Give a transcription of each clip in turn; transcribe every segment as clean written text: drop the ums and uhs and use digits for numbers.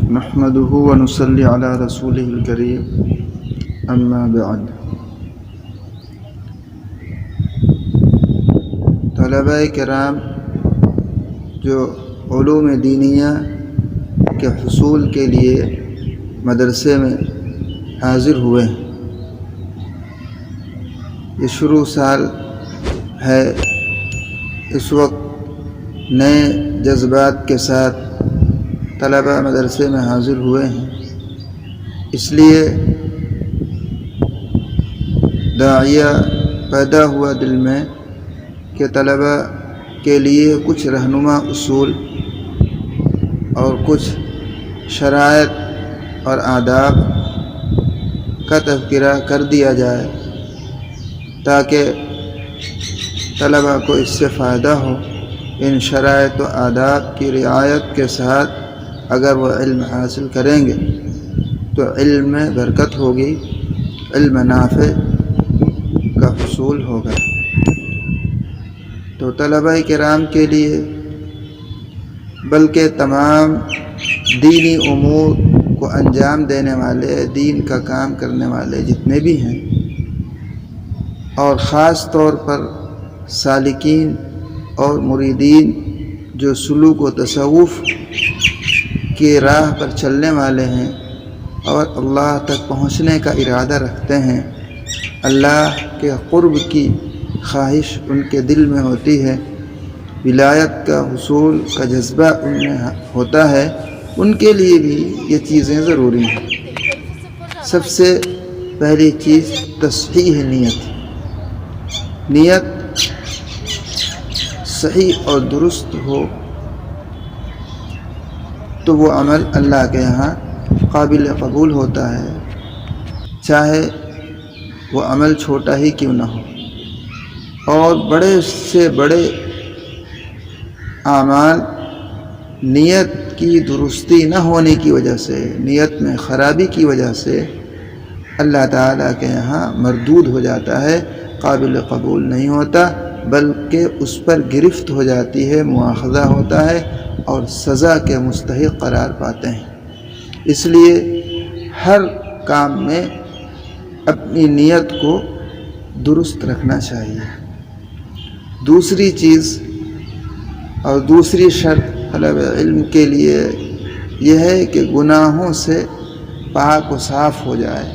نحمده ونصلي على رسوله الكريم اما بعد۔ طلبہ کرام جو علوم دینیہ کے حصول کے لیے مدرسے میں حاضر ہوئے ہیں، یہ شروع سال ہے، اس وقت نئے جذبات کے ساتھ طلبہ مدرسے میں حاضر ہوئے ہیں، اس لیے داعیہ پیدا ہوا دل میں کہ طلبہ کے لیے کچھ رہنما اصول اور کچھ شرائط اور آداب کا تذکرہ کر دیا جائے تاکہ طلبہ کو اس سے فائدہ ہو۔ ان شرائط و آداب کی رعایت کے ساتھ اگر وہ علم حاصل کریں گے تو علم میں برکت ہوگی، علم نافع کا حصول ہوگا۔ تو طلبہ کرام کے لیے بلکہ تمام دینی امور کو انجام دینے والے، دین کا کام کرنے والے جتنے بھی ہیں، اور خاص طور پر سالکین اور مریدین جو سلوک و تصوف کی راہ پر چلنے والے ہیں اور اللہ تک پہنچنے کا ارادہ رکھتے ہیں، اللہ کے قرب کی خواہش ان کے دل میں ہوتی ہے، ولایت کا حصول کا جذبہ ان میں ہوتا ہے، ان کے لیے بھی یہ چیزیں ضروری ہیں۔ سب سے پہلی چیز تصحیح نیت صحیح اور درست ہو تو وہ عمل اللہ کے یہاں قابل قبول ہوتا ہے، چاہے وہ عمل چھوٹا ہی کیوں نہ ہو۔ اور بڑے سے بڑے اعمال نیت کی درستی نہ ہونے کی وجہ سے، نیت میں خرابی کی وجہ سے اللہ تعالیٰ کے یہاں مردود ہو جاتا ہے، قابل قبول نہیں ہوتا، بلکہ اس پر گرفت ہو جاتی ہے، مواخذہ ہوتا ہے اور سزا کے مستحق قرار پاتے ہیں۔ اس لیے ہر کام میں اپنی نیت کو درست رکھنا چاہیے۔ دوسری چیز اور دوسری شرط طلب علم کے لیے یہ ہے کہ گناہوں سے پاک و صاف ہو جائے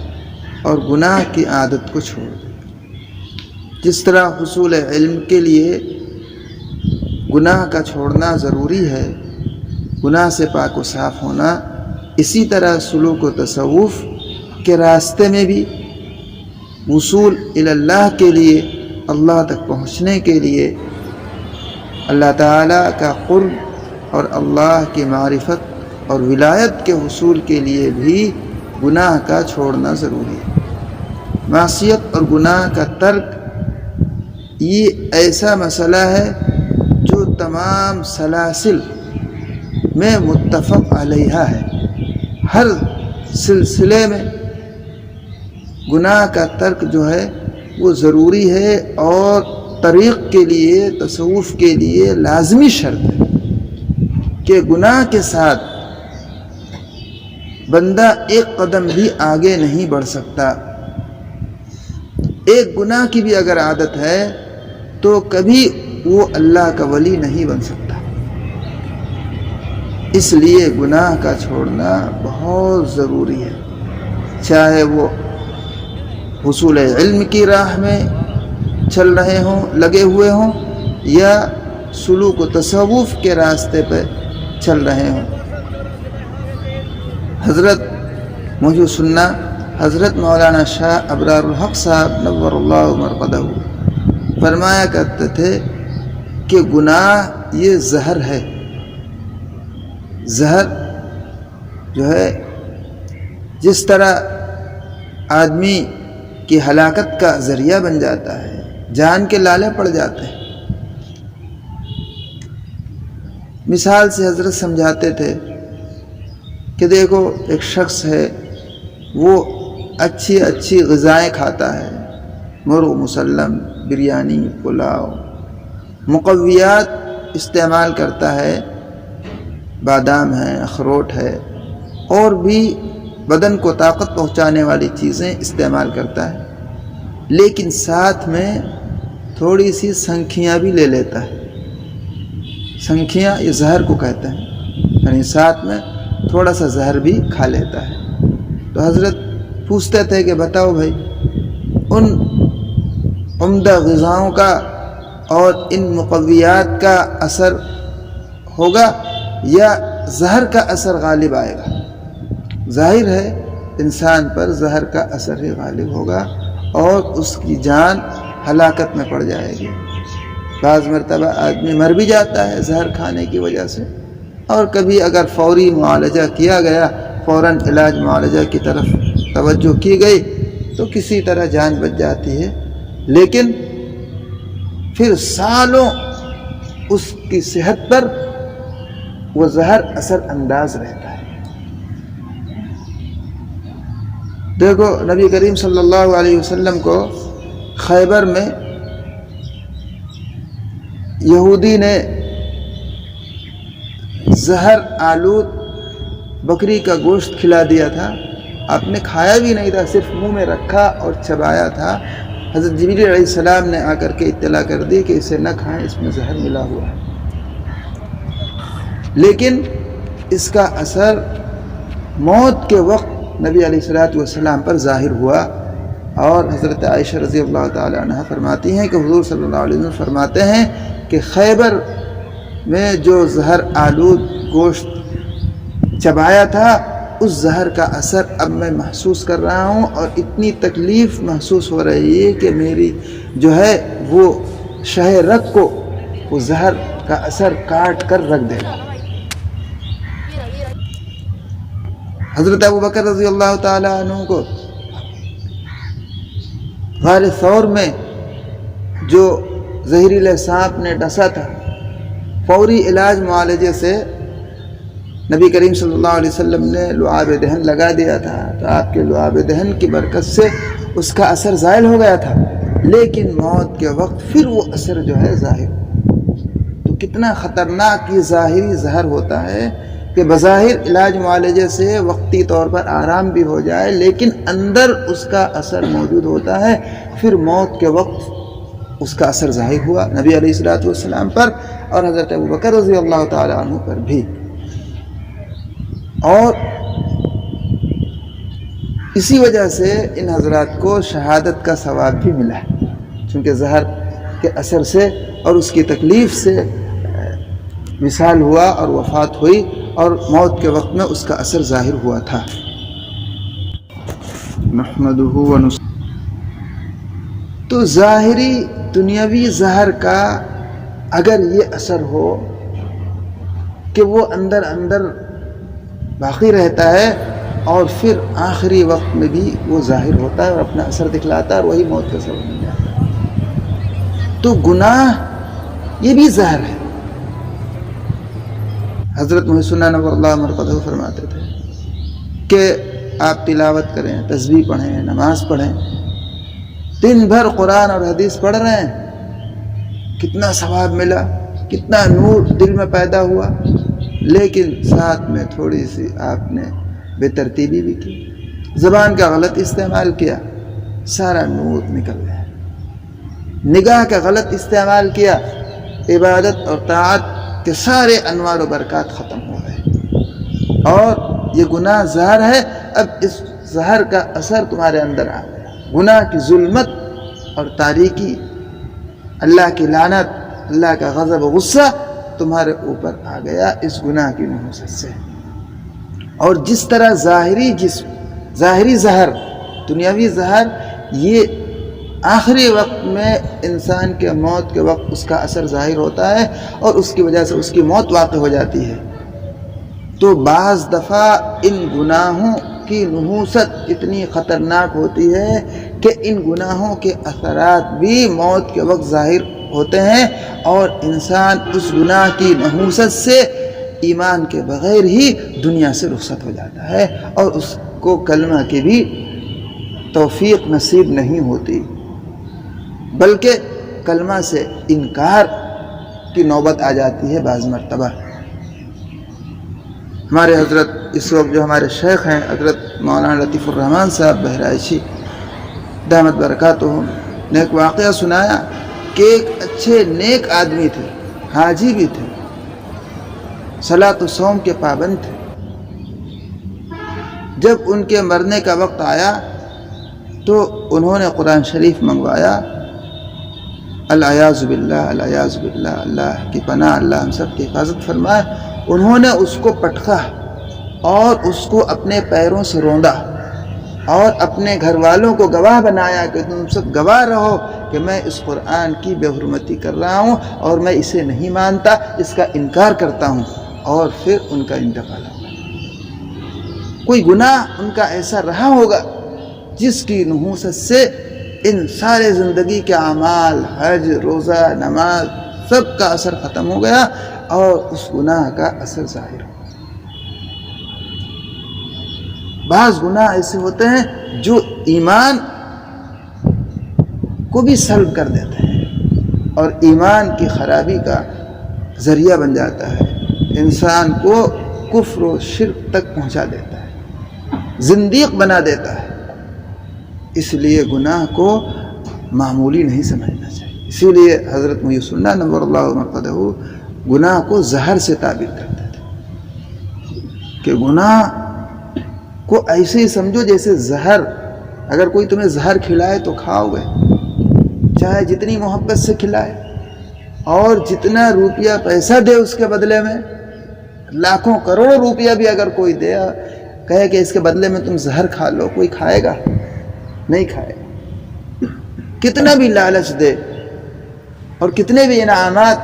اور گناہ کی عادت کو چھوڑ دے۔ جس طرح حصول علم کے لیے گناہ کا چھوڑنا ضروری ہے، گناہ سے پاک و صاف ہونا، اسی طرح سلوک و تصوف کے راستے میں بھی وصول الی اللہ کے لیے، اللہ تک پہنچنے کے لیے، اللہ تعالیٰ کا قرب اور اللہ کی معرفت اور ولایت کے حصول کے لیے بھی گناہ کا چھوڑنا ضروری ہے۔ معصیت اور گناہ کا ترک یہ ایسا مسئلہ ہے جو تمام سلاسل میں متفق علیہ ہے۔ ہر سلسلے میں گناہ کا ترک جو ہے وہ ضروری ہے اور طریق کے لیے، تصوف کے لیے لازمی شرط ہے کہ گناہ کے ساتھ بندہ ایک قدم بھی آگے نہیں بڑھ سکتا۔ ایک گناہ کی بھی اگر عادت ہے تو کبھی وہ اللہ کا ولی نہیں بن سکتا۔ اس لیے گناہ کا چھوڑنا بہت ضروری ہے، چاہے وہ حصول علم کی راہ میں چل رہے ہوں، لگے ہوئے ہوں، یا سلوک و تصوف کے راستے پہ چل رہے ہوں۔ حضرت محی السنہ حضرت مولانا شاہ ابرار الحق صاحب نور اللہ مرقدہ فرمایا کرتے تھے کہ گناہ یہ زہر ہے۔ زہر جو ہے جس طرح آدمی کی ہلاکت کا ذریعہ بن جاتا ہے، جان کے لالے پڑ جاتے ہیں۔ مثال سے حضرت سمجھاتے تھے کہ دیکھو ایک شخص ہے، وہ اچھی اچھی غذائیں کھاتا ہے، مرغ مسلم، بریانی، پلاؤ، مقویات استعمال کرتا ہے، بادام ہے، اخروٹ ہے، اور بھی بدن کو طاقت پہنچانے والی چیزیں استعمال کرتا ہے، لیکن ساتھ میں تھوڑی سی سنکھیاں بھی لے لیتا ہے۔ سنکھیاں یہ زہر کو کہتے ہیں، یعنی ساتھ میں تھوڑا سا زہر بھی کھا لیتا ہے۔ تو حضرت پوچھتے تھے کہ بتاؤ بھائی، ان عمدہ غذاؤں کا اور ان مقویات کا اثر ہوگا یا زہر کا اثر غالب آئے گا؟ ظاہر ہے انسان پر زہر کا اثر ہی غالب ہوگا اور اس کی جان ہلاکت میں پڑ جائے گی۔ بعض مرتبہ آدمی مر بھی جاتا ہے زہر کھانے کی وجہ سے، اور کبھی اگر فوری معالجہ کیا گیا، فوراً علاج معالجہ کی طرف توجہ کی گئی تو کسی طرح جان بچ جاتی ہے، لیکن پھر سالوں اس کی صحت پر وہ زہر اثر انداز رہتا ہے۔ دیکھو نبی کریم صلی اللہ علیہ وسلم کو خیبر میں یہودی نے زہر آلود بکری کا گوشت کھلا دیا تھا، آپ نے کھایا بھی نہیں تھا، صرف منہ میں رکھا اور چبایا تھا۔ حضرت جبریل علیہ السلام نے آ کر کے اطلاع کر دی کہ اسے نہ کھائیں، اس میں زہر ملا ہوا ہے۔ لیکن اس کا اثر موت کے وقت نبی علیہ السلام پر ظاہر ہوا، اور حضرت عائشہ رضی اللہ تعالی عنہ فرماتی ہیں کہ حضور صلی اللہ علیہ وسلم فرماتے ہیں کہ خیبر میں جو زہر آلود گوشت چبایا تھا، اس زہر کا اثر اب میں محسوس کر رہا ہوں، اور اتنی تکلیف محسوس ہو رہی ہے کہ میری جو ہے وہ شہ رگ کو وہ زہر کا اثر کاٹ کر رکھ دے گا۔ حضرت ابوبکر رضی اللہ تعالی عنہ کو غار ثور میں جو زہریلے سانپ نے ڈسا تھا، فوری علاج معالجے سے نبی کریم صلی اللہ علیہ وسلم نے لعاب دہن لگا دیا تھا، تو آپ کے لعاب دہن کی برکت سے اس کا اثر زائل ہو گیا تھا، لیکن موت کے وقت پھر وہ اثر جو ہے ظاہر۔ تو کتنا خطرناک یہ ظاہری زہر ہوتا ہے کہ بظاہر علاج معالجے سے وقتی طور پر آرام بھی ہو جائے، لیکن اندر اس کا اثر موجود ہوتا ہے، پھر موت کے وقت اس کا اثر ظاہر ہوا نبی علیہ السلام پر اور حضرت ابوبکر رضی اللہ تعالی عنہ پر بھی۔ اور اسی وجہ سے ان حضرات کو شہادت کا ثواب بھی ملا ہے، چونکہ زہر کے اثر سے اور اس کی تکلیف سے وصال ہوا اور وفات ہوئی، اور موت کے وقت میں اس کا اثر ظاہر ہوا تھا۔ نحمدہ تو ظاہری دنیاوی زہر کا اگر یہ اثر ہو کہ وہ اندر اندر باقی رہتا ہے اور پھر آخری وقت میں بھی وہ ظاہر ہوتا ہے اور اپنا اثر دکھلاتا ہے، اور وہی موت کا سبب بن جاتا ہے، تو گناہ یہ بھی زہر ہے۔ حضرت محسن نور اللہ مرقدہ فرماتے تھے کہ آپ تلاوت کریں، تسبیح پڑھیں، نماز پڑھیں، دن بھر قرآن اور حدیث پڑھ رہے ہیں، کتنا ثواب ملا، کتنا نور دل میں پیدا ہوا، لیکن ساتھ میں تھوڑی سی آپ نے بے ترتیبی بھی کی، زبان کا غلط استعمال کیا، سارا نور نکل گیا۔ نگاہ کا غلط استعمال کیا، عبادت اور طاعت کے سارے انوار و برکات ختم ہو گئے، اور یہ گناہ زہر ہے۔ اب اس زہر کا اثر تمہارے اندر آ گیا، گناہ کی ظلمت اور تاریکی، اللہ کی لعنت، اللہ کا غضب و غصہ تمہارے اوپر آ گیا اس گناہ کی نحوست سے۔ اور جس طرح ظاہری زہر، دنیاوی زہر، یہ آخری وقت میں انسان کے موت کے وقت اس کا اثر ظاہر ہوتا ہے اور اس کی وجہ سے اس کی موت واقع ہو جاتی ہے، تو بعض دفعہ ان گناہوں کی نحوست اتنی خطرناک ہوتی ہے کہ ان گناہوں کے اثرات بھی موت کے وقت ظاہر ہوتے ہیں، اور انسان اس گناہ کی نحوست سے ایمان کے بغیر ہی دنیا سے رخصت ہو جاتا ہے، اور اس کو کلمہ کی بھی توفیق نصیب نہیں ہوتی، بلکہ کلمہ سے انکار کی نوبت آ جاتی ہے بعض مرتبہ۔ ہمارے حضرت اس وقت جو ہمارے شیخ ہیں حضرت مولانا لطیف الرحمن صاحب بہرائچی دامت برکاتہم نے ایک واقعہ سنایا کہ ایک اچھے نیک آدمی تھے، حاجی بھی تھے، صلاۃ و صوم کے پابند تھے۔ جب ان کے مرنے کا وقت آیا تو انہوں نے قرآن شریف منگوایا، الیاذ باللہ الیاذ باللہ، اللہ کی پناہ، اللہ ہم سب کی حفاظت فرمائے۔ انہوں نے اس کو پٹکا اور اس کو اپنے پیروں سے روندا اور اپنے گھر والوں کو گواہ بنایا کہ تم سب گواہ رہو کہ میں اس قرآن کی بے حرمتی کر رہا ہوں اور میں اسے نہیں مانتا، اس کا انکار کرتا ہوں، اور پھر ان کا انتقال ہوا۔ کوئی گناہ ان کا ایسا رہا ہوگا جس کی نحوست سے ان سارے زندگی کے اعمال، حج، روزہ، نماز، سب کا اثر ختم ہو گیا اور اس گناہ کا اثر ظاہر ہو۔ بعض گناہ ایسے ہوتے ہیں جو ایمان کو بھی سلب کر دیتے ہیں اور ایمان کی خرابی کا ذریعہ بن جاتا ہے، انسان کو کفر و شرک تک پہنچا دیتا ہے، زندیق بنا دیتا ہے۔ اس لیے گناہ کو معمولی نہیں سمجھنا چاہیے۔ اسی لیے حضرت محی السنہ نور اللہ مرقدہ گناہ کو زہر سے تعبیر کرتے تھے کہ گناہ کو ایسے ہی سمجھو جیسے زہر، اگر کوئی تمہیں زہر کھلائے تو کھاؤ گے، چاہے جتنی محبت سے کھلائے اور جتنا روپیہ پیسہ دے اس کے بدلے میں، لاکھوں کروڑوں روپیہ بھی اگر کوئی دے کہے کہ اس کے بدلے میں تم زہر کھا لو، کوئی کھائے گا؟ نہیں کھائے گا۔ کتنا بھی لالچ دے اور کتنے بھی انعامات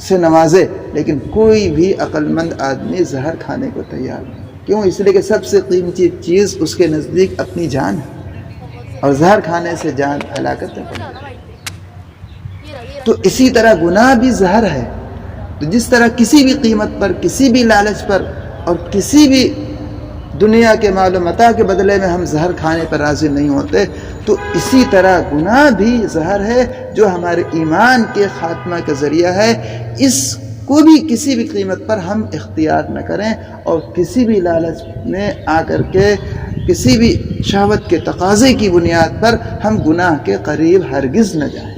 سے نوازے، لیکن کوئی بھی عقل مند آدمی زہر کھانے کو تیار نہیں۔ کیوں؟ اس لیے کہ سب سے قیمتی چیز اس کے نزدیک اپنی جان ہے، اور زہر کھانے سے جان ہلاکت میں پڑ جائے۔ تو اسی طرح گناہ بھی زہر ہے۔ تو جس طرح کسی بھی قیمت پر، کسی بھی لالچ پر اور کسی بھی دنیا کے مال و متاع کے بدلے میں ہم زہر کھانے پر راضی نہیں ہوتے، تو اسی طرح گناہ بھی زہر ہے جو ہمارے ایمان کے خاتمہ کا ذریعہ ہے۔ اس کو بھی کسی بھی قیمت پر ہم اختیار نہ کریں اور کسی بھی لالچ میں آ کر کے، کسی بھی شہوت کے تقاضے کی بنیاد پر ہم گناہ کے قریب ہرگز نہ جائیں۔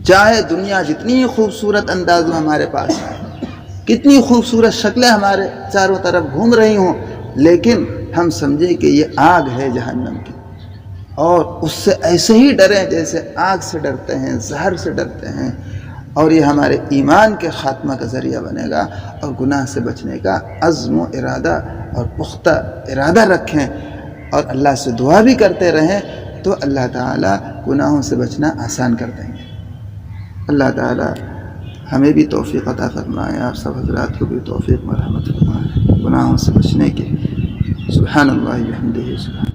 چاہے دنیا جتنی خوبصورت انداز میں ہمارے پاس ہے، کتنی خوبصورت شکلیں ہمارے چاروں طرف گھوم رہی ہوں، لیکن ہم سمجھیں کہ یہ آگ ہے جہنم کی، اور اس سے ایسے ہی ڈریں جیسے آگ سے ڈرتے ہیں، زہر سے ڈرتے ہیں، اور یہ ہمارے ایمان کے خاتمہ کا ذریعہ بنے گا۔ اور گناہ سے بچنے کا عزم و ارادہ اور پختہ ارادہ رکھیں اور اللہ سے دعا بھی کرتے رہیں، تو اللہ تعالیٰ گناہوں سے بچنا آسان کر دیں گے۔ اللہ تعالیٰ ہمیں بھی توفیق عطا فرمائے، آپ سب حضرات کو بھی توفیق مرحمت فرمائے گناہوں سے بچنے کے۔ سبحان اللہ بحمدہ، سبحان